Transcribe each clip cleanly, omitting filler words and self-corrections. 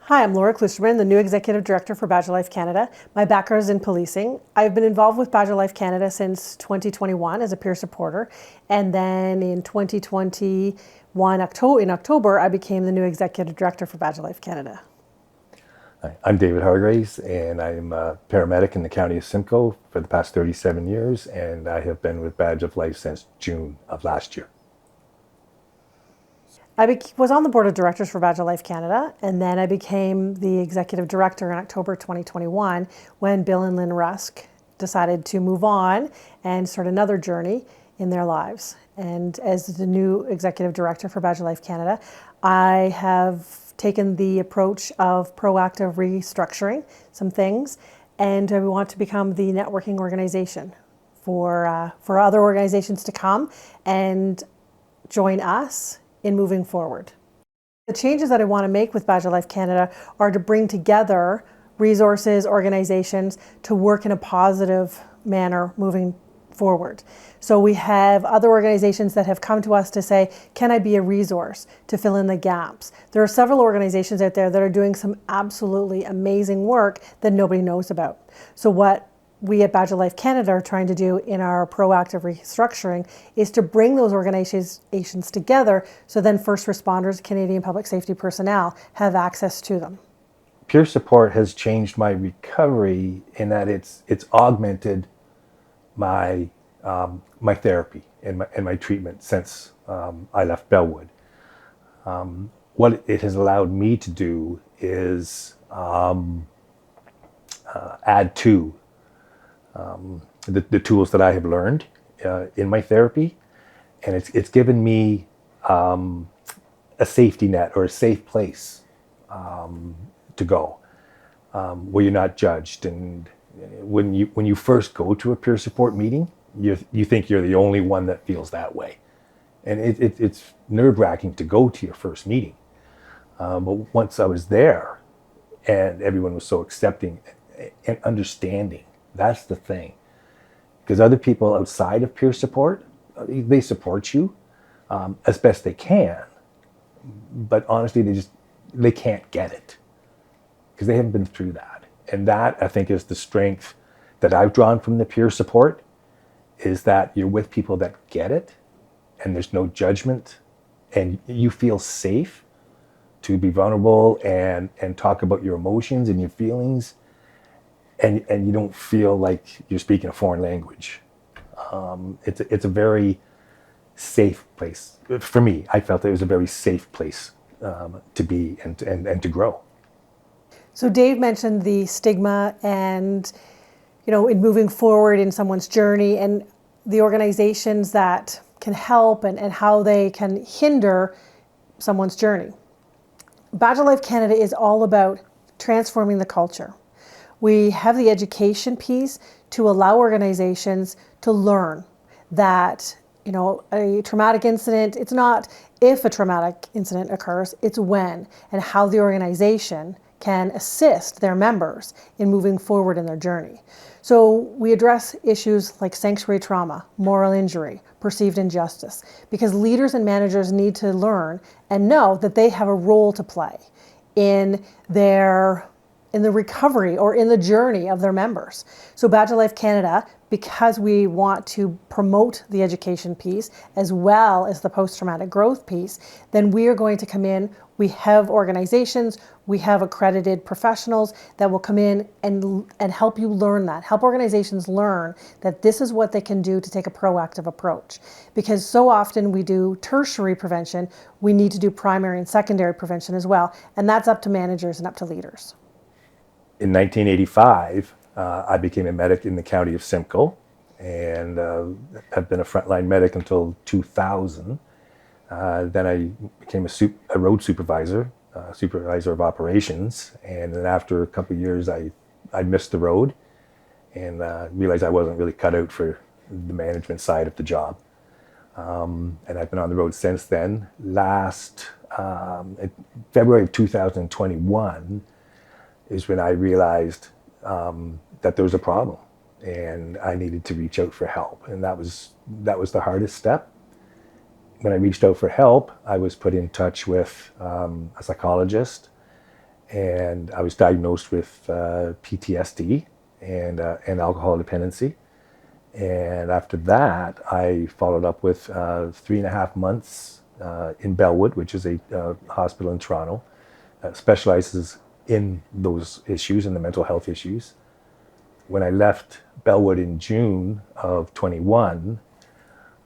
Hi, I'm Laura Klusterman, the new Executive Director for Badger Life Canada. My background is in policing. I've been involved with Badger Life Canada since 2021 as a peer supporter, and then in 2021, in October, I became the new Executive Director for Badger Life Canada. Hi, I'm David Hargraves, and I'm a paramedic in the county of Simcoe for the past 37 years, and I have been with Badge of Life since June of last year. I was on the board of directors for Badger Life Canada, and then I became the executive director in October 2021 when Bill and Lynn Rusk decided to move on and start another journey in their lives. And as the new executive director for Badger Life Canada, I have taken the approach of proactive restructuring some things, and we want to become the networking organization for other organizations to come and join us in moving forward. The changes that I want to make with Badger Life Canada are to bring together resources, organizations to work in a positive manner moving forward. So we have other organizations that have come to us to say, can I be a resource to fill in the gaps? There are several organizations out there that are doing some absolutely amazing work that nobody knows about. So what we at Badger Life Canada are trying to do in our proactive restructuring is to bring those organizations together so then first responders, Canadian public safety personnel have access to them. Peer support has changed my recovery in that it's augmented my my therapy and my treatment since I left Bellwood. What it has allowed me to do is add to the tools that I have learned in my therapy, and it's given me a safety net or a safe place to go where you're not judged. And when you first go to a peer support meeting, you think you're the only one that feels that way, and it's nerve-wracking to go to your first meeting. But once I was there, and everyone was so accepting and understanding. That's the thing. Because other people outside of peer support, they support you as best they can. But honestly, they can't get it because they haven't been through that. And that, I think, is the strength that I've drawn from the peer support, is that you're with people that get it and there's no judgment and you feel safe to be vulnerable and talk about your emotions and your feelings. And you don't feel like you're speaking a foreign language. It's a very safe place. For me, I felt it was a very safe place to be and to grow. So Dave mentioned the stigma and, in moving forward in someone's journey and the organizations that can help and how they can hinder someone's journey. Badger Life Canada is all about transforming the culture. We have the education piece to allow organizations to learn that, a traumatic incident, it's not if a traumatic incident occurs, it's when, and how the organization can assist their members in moving forward in their journey. So we address issues like sanctuary trauma, moral injury, perceived injustice, because leaders and managers need to learn and know that they have a role to play in the recovery or in the journey of their members. So Badger Life Canada, because we want to promote the education piece as well as the post-traumatic growth piece, then we are going to come in. We have organizations, we have accredited professionals that will come in and help you learn that, help organizations learn that this is what they can do to take a proactive approach. Because so often we do tertiary prevention, we need to do primary and secondary prevention as well, and that's up to managers and up to leaders. In 1985, I became a medic in the county of Simcoe, and have been a frontline medic until 2000. Then I became a road supervisor, supervisor of operations, and then after a couple of years, I missed the road and realized I wasn't really cut out for the management side of the job. And I've been on the road since then. Last February of 2021 is when I realized that there was a problem and I needed to reach out for help. And that was the hardest step. When I reached out for help, I was put in touch with a psychologist and I was diagnosed with PTSD and alcohol dependency. And after that, I followed up with 3.5 months in Bellwood, which is a hospital in Toronto that specializes in those issues and the mental health issues. When I left Bellwood in June of 21,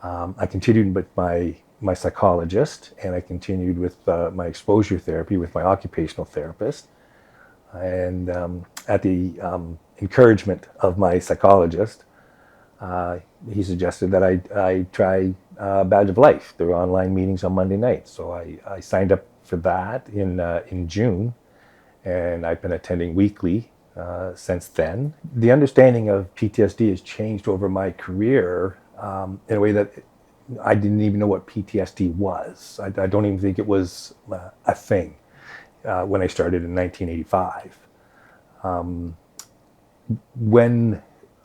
I continued with my psychologist, and I continued with my exposure therapy with my occupational therapist. And at the encouragement of my psychologist, he suggested that I try Badge of Life. There were online meetings on Monday nights, so I signed up for that in June, and I've been attending weekly since then. The understanding of PTSD has changed over my career in a way that I didn't even know what PTSD was. I don't even think it was a thing when I started in 1985. When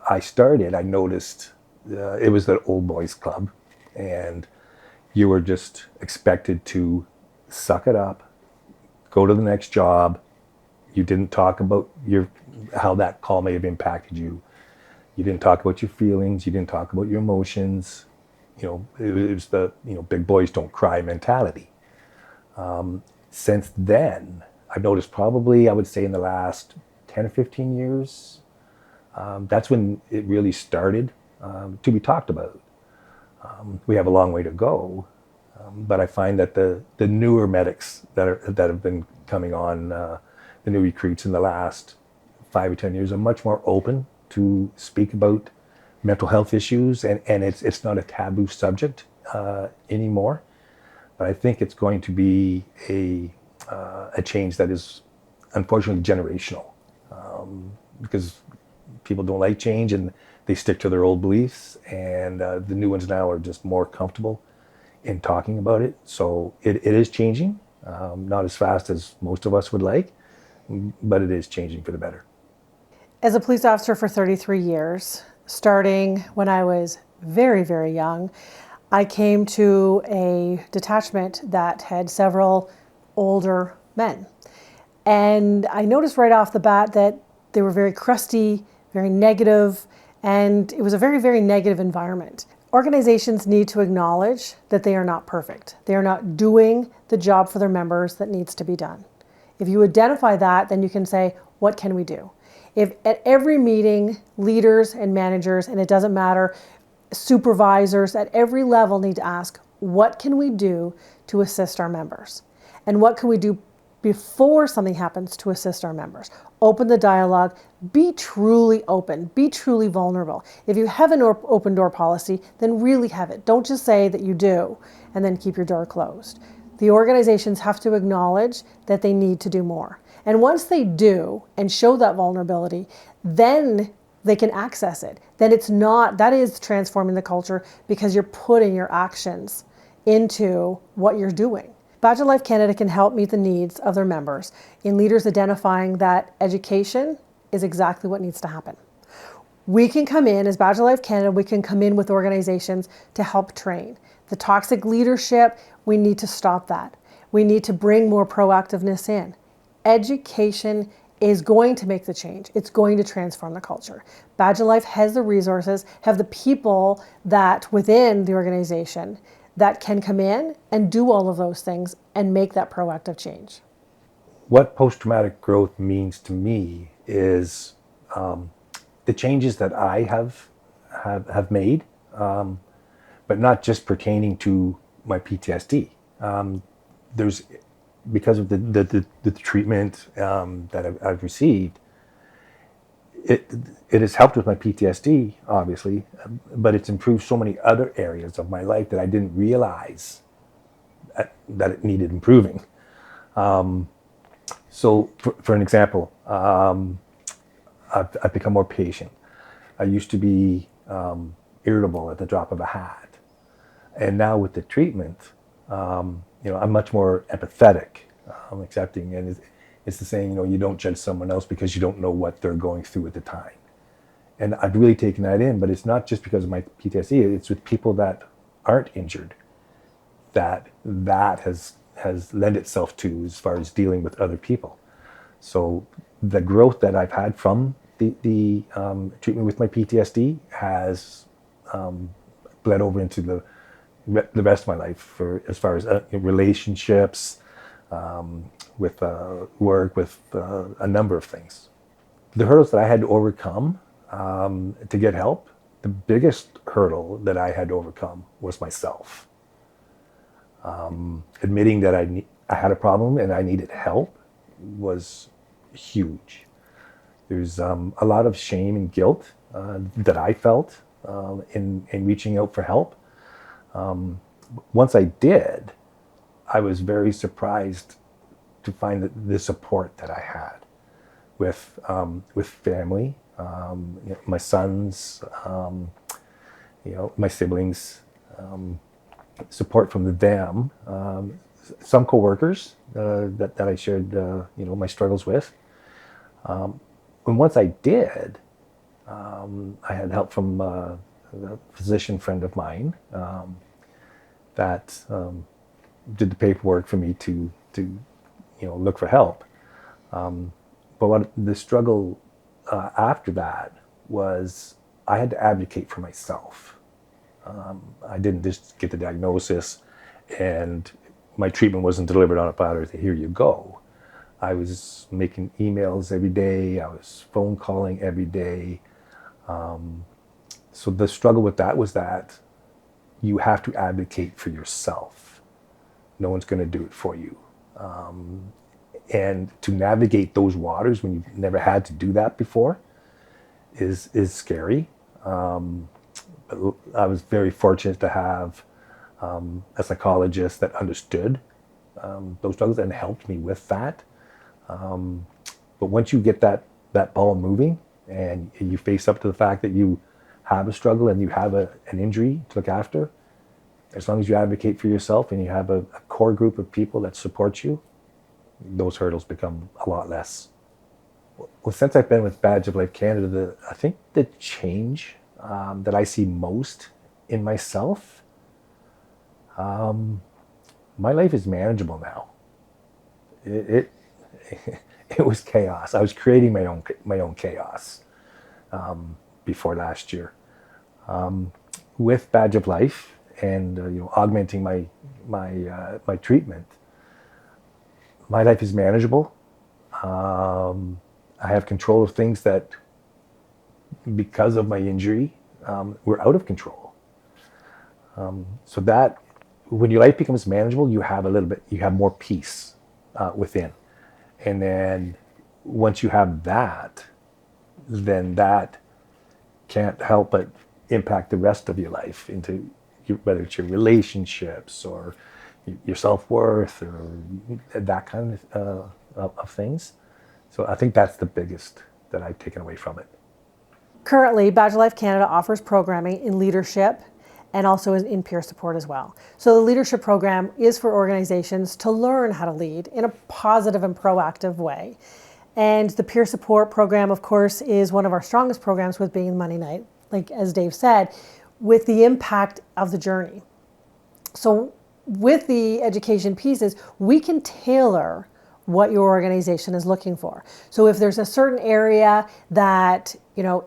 I started, I noticed it was the old boys club, and you were just expected to suck it up, go to the next job. You didn't talk about how that call may have impacted you. You didn't talk about your feelings. You didn't talk about your emotions. It was the big boys don't cry mentality. Since then, I've noticed probably, I would say in the last 10 or 15 years, that's when it really started to be talked about. We have a long way to go, but I find that the newer medics that have been coming on, the new recruits in the last 5 or 10 years, are much more open to speak about mental health issues, and it's not a taboo subject anymore. But I think it's going to be a change that is unfortunately generational, because people don't like change and they stick to their old beliefs, and the new ones now are just more comfortable in talking about it. So it is changing, not as fast as most of us would like, but it is changing for the better. As a police officer for 33 years, starting when I was very, very young, I came to a detachment that had several older men. And I noticed right off the bat that they were very crusty, very negative, and it was a very, very negative environment. Organizations need to acknowledge that they are not perfect. They are not doing the job for their members that needs to be done. If you identify that, then you can say, what can we do? If at every meeting, leaders and managers, and it doesn't matter, supervisors at every level need to ask, what can we do to assist our members? And what can we do before something happens to assist our members? Open the dialogue, be truly open, be truly vulnerable. If you have an open door policy, then really have it. Don't just say that you do and then keep your door closed. The organizations have to acknowledge that they need to do more. And once they do and show that vulnerability, then they can access it. Then that is transforming the culture, because you're putting your actions into what you're doing. Badge of Life Canada can help meet the needs of their members in leaders identifying that education is exactly what needs to happen. We can come in, as Badge of Life Canada, we can come in with organizations to help train. The toxic leadership, we need to stop that. We need to bring more proactiveness in. Education is going to make the change. It's going to transform the culture. Badge of Life has the resources, have the people that within the organization that can come in and do all of those things and make that proactive change. What post-traumatic growth means to me is the changes that I have made, but not just pertaining to my PTSD. There's because of the treatment that I've received, it has helped with my PTSD, obviously, but it's improved so many other areas of my life that I didn't realize that it needed improving. So, for an example, I've become more patient. I used to be irritable at the drop of a hat, and now with the treatment, I'm much more empathetic, accepting, and it's the saying, you don't judge someone else because you don't know what they're going through at the time. And I've really taken that in, but it's not just because of my PTSD, it's with people that aren't injured that has lent itself to as far as dealing with other people. So the growth that I've had from the treatment with my PTSD has bled over into the rest of my life, for as far as relationships, with work, with a number of things. The hurdles that I had to overcome to get help, the biggest hurdle that I had to overcome was myself. Admitting that I had a problem and I needed help was huge. There's a lot of shame and guilt that I felt in reaching out for help. Once I did, I was very surprised to find the support that I had with family, my sons, my siblings, support from them, some coworkers that I shared my struggles with. And once I did, I had help from a physician friend of mine that did the paperwork for me to look for help. But what the struggle after that was, I had to advocate for myself. I didn't just get the diagnosis and my treatment wasn't delivered on a platter to here you go. I was making emails every day. I was phone calling every day. So the struggle with that was that you have to advocate for yourself. No one's going to do it for you. And to navigate those waters when you've never had to do that before is scary. But I was very fortunate to have a psychologist that understood those struggles and helped me with that. But once you get that ball moving and you face up to the fact that you have a struggle and you have an injury to look after, as long as you advocate for yourself and you have a core group of people that support you, those hurdles become a lot less. Well, since I've been with Badge of Life Canada, I think the change that I see most in myself, my life is manageable now. It was chaos. I was creating my own chaos before last year. With Badge of Life and augmenting my treatment, my life is manageable. I have control of things that, because of my injury, were out of control. So that when your life becomes manageable, you have more peace within. And then once you have that, then that can't help but impact the rest of your life into whether it's your relationships or your self-worth or that kind of things. So I think that's the biggest that I've taken away from it. Currently, Badge of Life Canada offers programming in leadership and also in peer support as well. So the leadership program is for organizations to learn how to lead in a positive and proactive way. And the peer support program, of course, is one of our strongest programs, with being Monday night, like as Dave said, with the impact of the journey. So with the education pieces, we can tailor what your organization is looking for. So if there's a certain area that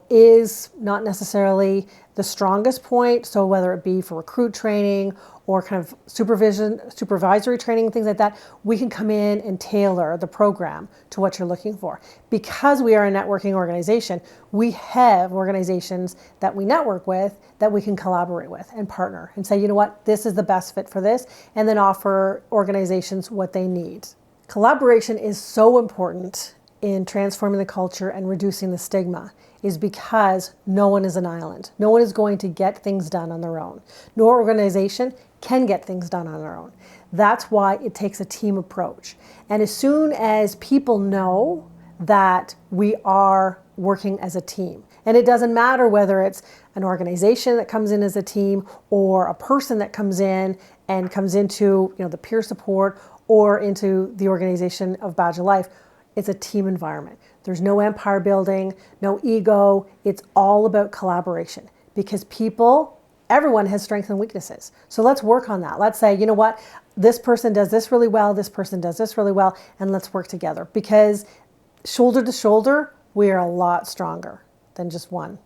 is not necessarily the strongest point, so whether it be for recruit training or kind of supervisory training, things like that, we can come in and tailor the program to what you're looking for. Because we are a networking organization, we have organizations that we network with that we can collaborate with and partner and say, you know what, this is the best fit for this, and then offer organizations what they need. Collaboration is so important in transforming the culture and reducing the stigma, is because no one is an island. No one is going to get things done on their own. No organization can get things done on their own. That's why it takes a team approach. And as soon as people know that we are working as a team, and it doesn't matter whether it's an organization that comes in as a team or a person that comes in and comes into the peer support or into the organization of Badge of Life, it's a team environment. There's no empire building, no ego. It's all about collaboration, because everyone has strengths and weaknesses. So let's work on that. Let's say, you know what, this person does this really well, this person does this really well, and let's work together. Because shoulder to shoulder, we are a lot stronger than just one.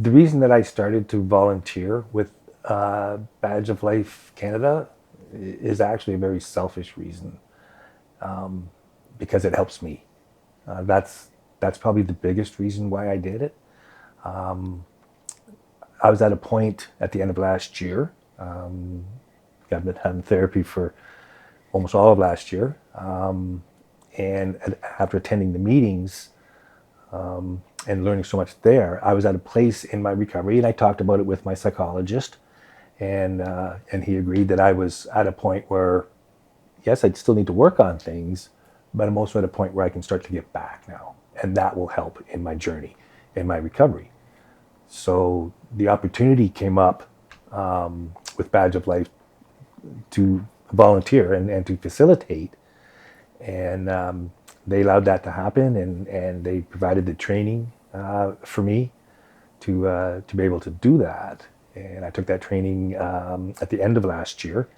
The reason that I started to volunteer with Badge of Life Canada is actually a very selfish reason, because it helps me. That's probably the biggest reason why I did it. I was at a point at the end of last year. I've been having therapy for almost all of last year, and after attending the meetings and learning so much there, I was at a place in my recovery, and I talked about it with my psychologist, and he agreed that I was at a point where, yes, I'd still need to work on things, but I'm also at a point where I can start to get back now, and that will help in my journey, in my recovery. So the opportunity came up with Badge of Life to volunteer and to facilitate, and they allowed that to happen, and they provided the training for me to be able to do that. And I took that training at the end of last year,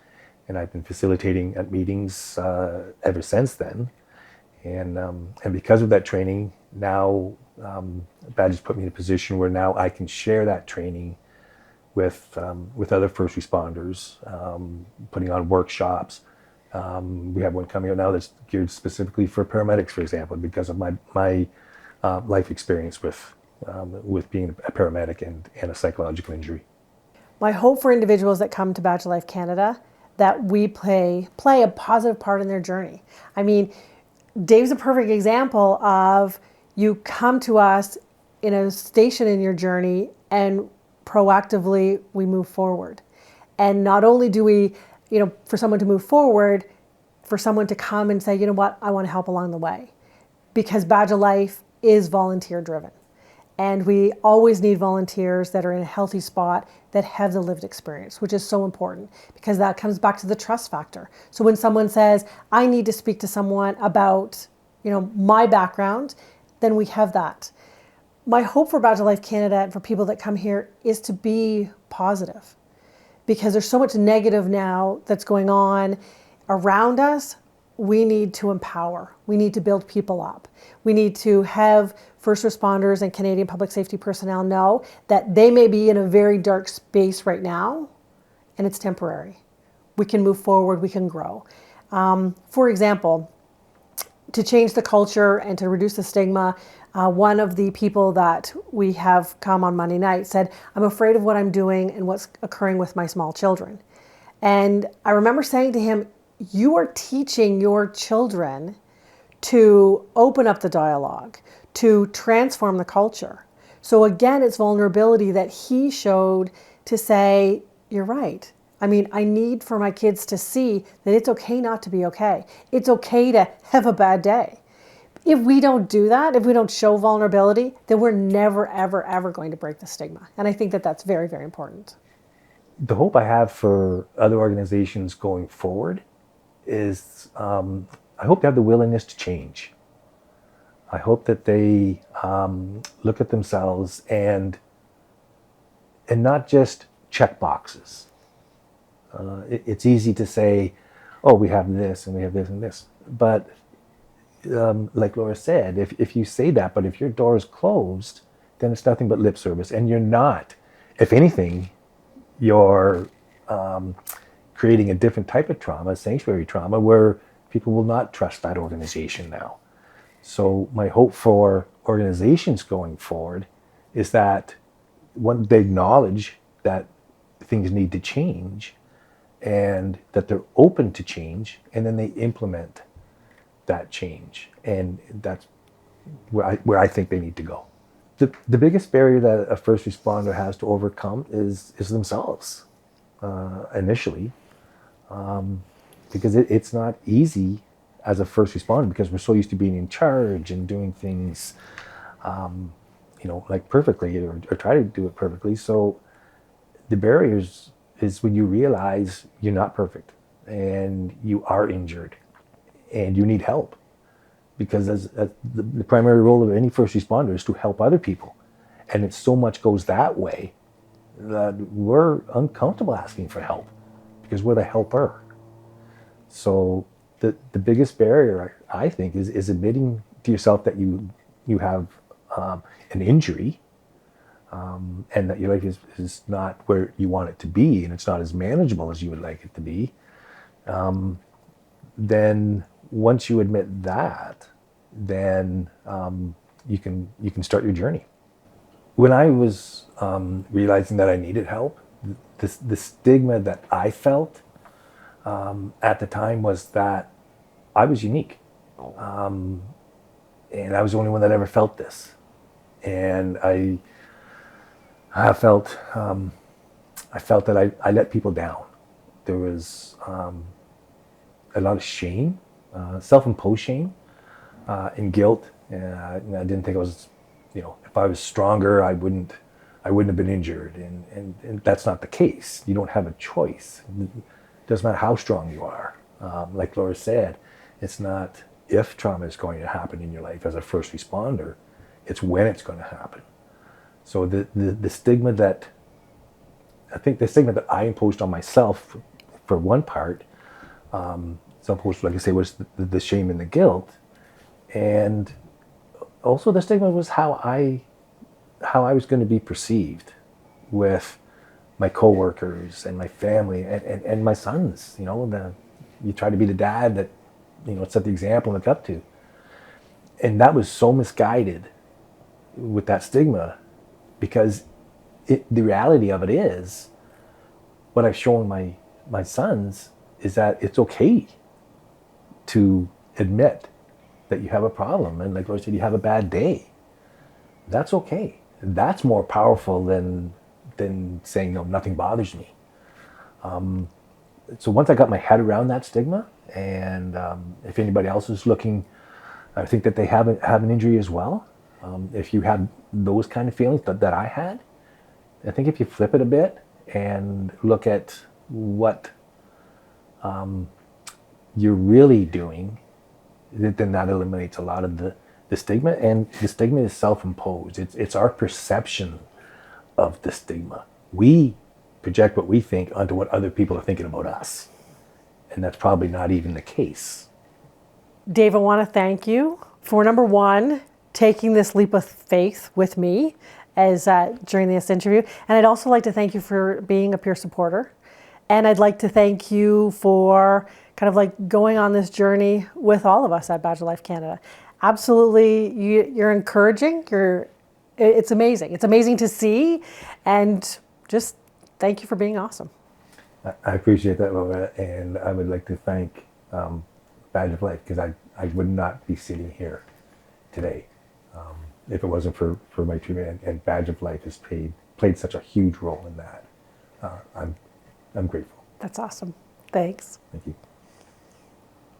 and I've been facilitating at meetings ever since then. And because of that training, now Badge has put me in a position where now I can share that training with other first responders, putting on workshops. We have one coming out now that's geared specifically for paramedics, for example, because of my life experience with being a paramedic and a psychological injury. My hope for individuals that come to Badge of Life Canada that we play a positive part in their journey. I mean, Dave's a perfect example of you come to us in a station in your journey and proactively we move forward. And not only do we, for someone to move forward, for someone to come and say, you know what, I want to help along the way. Because Badge of Life is volunteer driven. And we always need volunteers that are in a healthy spot that have the lived experience, which is so important because that comes back to the trust factor. So when someone says, I need to speak to someone about, my background, then we have that. My hope for Badge of Life Canada and for people that come here is to be positive because there's so much negative now that's going on around us. We need to empower. We need to build people up. We need to have first responders and Canadian public safety personnel know that they may be in a very dark space right now, and it's temporary. We can move forward, we can grow. For example, to change the culture and to reduce the stigma, one of the people that we have come on Monday night said, I'm afraid of what I'm doing and what's occurring with my small children. And I remember saying to him, you are teaching your children to open up the dialogue, to transform the culture. So again, it's vulnerability that he showed to say, you're right. I mean, I need for my kids to see that it's okay not to be okay. It's okay to have a bad day. If we don't do that, if we don't show vulnerability, then we're never, ever, ever going to break the stigma. And I think that that's very, very important. The hope I have for other organizations going forward is I hope they have the willingness to change. I hope that they look at themselves and not just check boxes. It's easy to say, oh, we have this and we have this and this. But like Laura said, if you say that, but if your door is closed, then it's nothing but lip service. And you're not. If anything, you're creating a different type of trauma, sanctuary trauma, where people will not trust that organization now. So my hope for organizations going forward is that when they acknowledge that things need to change and that they're open to change, and then they implement that change. And that's where I think they need to go. The biggest barrier that a first responder has to overcome is themselves initially, because it's not easy as a first responder because we're so used to being in charge and doing things, like perfectly or try to do it perfectly. So the barriers is when you realize you're not perfect and you are injured and you need help. Because as the primary role of any first responder is to help other people. And it so much goes that way that we're uncomfortable asking for help because we're the helper. So the biggest barrier, I think, is admitting to yourself that you have an injury, and that your life is not where you want it to be, and it's not as manageable as you would like it to be, then once you admit that, then you can start your journey. When I was realizing that I needed help, the stigma that I felt at the time was that I was unique, and I was the only one that ever felt this, and I felt that I let people down. There was a lot of shame, self-imposed shame, and guilt. And I didn't think I was, if I was stronger, I wouldn't have been injured. And that's not the case. You don't have a choice. It doesn't matter how strong you are. Like Laura said, it's not if trauma is going to happen in your life as a first responder, it's when it's going to happen. So the stigma that I imposed on myself, for one part, self-imposed, like I say, was the shame and the guilt, and also the stigma was how I was going to be perceived with my coworkers and my family and my sons. You try to be the dad that set the example and look up to, and that was so misguided with that stigma, because the reality of it is, what I've shown my sons is that it's okay to admit that you have a problem, and like Laura said, you have a bad day. That's okay. That's more powerful than saying, no, nothing bothers me. So once I got my head around that stigma, and if anybody else is looking, I think that they have an injury as well. If you have those kind of feelings that I had, I think if you flip it a bit and look at what you're really doing, then that eliminates a lot of the stigma. And the stigma is self-imposed. It's our perception of the stigma. We project what we think onto what other people are thinking about us. And that's probably not even the case. Dave, I want to thank you for, number one, taking this leap of faith with me as during this interview. And I'd also like to thank you for being a peer supporter. And I'd like to thank you for kind of like going on this journey with all of us at Badge of Life Canada. Absolutely, you're encouraging. It's amazing. It's amazing to see, and just thank you for being awesome. I appreciate that, Laura, and I would like to thank Badge of Life, because I would not be sitting here today if it wasn't for my treatment, and Badge of Life has played such a huge role in that. I'm grateful. That's awesome. Thanks. Thank you.